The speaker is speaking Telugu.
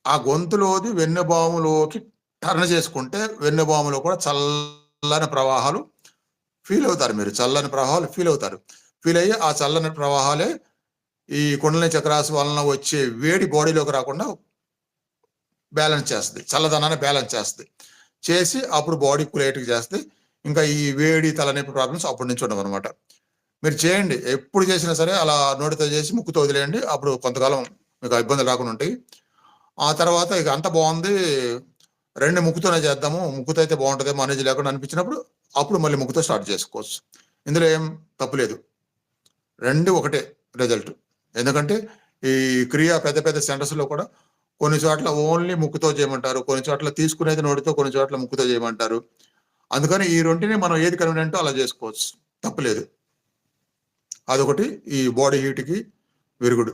ఆ గొంతులోది వెన్నుబాములోకి టర్న్ చేసుకుంటే వెన్నుబాములో కూడా చల్లని ప్రవాహాలు ఫీల్ అవుతారు. మీరు చల్లని ప్రవాహాలు ఫీల్ అవుతారు. ఫీల్ అయ్యి ఆ చల్లని ప్రవాహాలే ఈ కుండలిని చక్రాసు వలన వచ్చే వేడి బాడీలోకి రాకుండా బ్యాలెన్స్ చేస్తుంది. చల్లదనాన్ని బ్యాలెన్స్ చేస్తుంది. చేసి అప్పుడు బాడీ కులేట్కి చేస్తే ఇంకా ఈ వేడి తలనొప్పి ప్రాబ్లమ్స్ అప్పటి నుంచి ఉండవు అనమాట. మీరు చేయండి. ఎప్పుడు చేసినా సరే అలా నోటితో చేసి ముక్కుతో వదిలేయండి. అప్పుడు కొంతకాలం మీకు ఇబ్బందులు రాకుండా ఉంటాయి. ఆ తర్వాత ఇక అంత బాగుంది, రెండు ముక్కుతోనే చేద్దాము, ముక్కుతో అయితే బాగుంటుందేమో అనేది లేకుండా అనిపించినప్పుడు అప్పుడు మళ్ళీ ముక్కుతో స్టార్ట్ చేసుకోవచ్చు. ఇందులో ఏం తప్పులేదు. రెండు ఒకటే రిజల్ట్. ఎందుకంటే ఈ క్రియ పెద్ద పెద్ద సెంటర్స్లో కూడా కొన్ని చోట్ల ఓన్లీ ముక్కుతో చేయమంటారు, కొన్ని చోట్ల తీసుకునేది నోటితో, కొన్ని చోట్ల ముక్కుతో చేయమంటారు. అందుకని ఈ రెంటిని మనం ఏది కన్వీనియంటో అలా చేసుకోవచ్చు, తప్పులేదు. అదొకటి ఈ బాడీ హీట్కి విరుగుడు.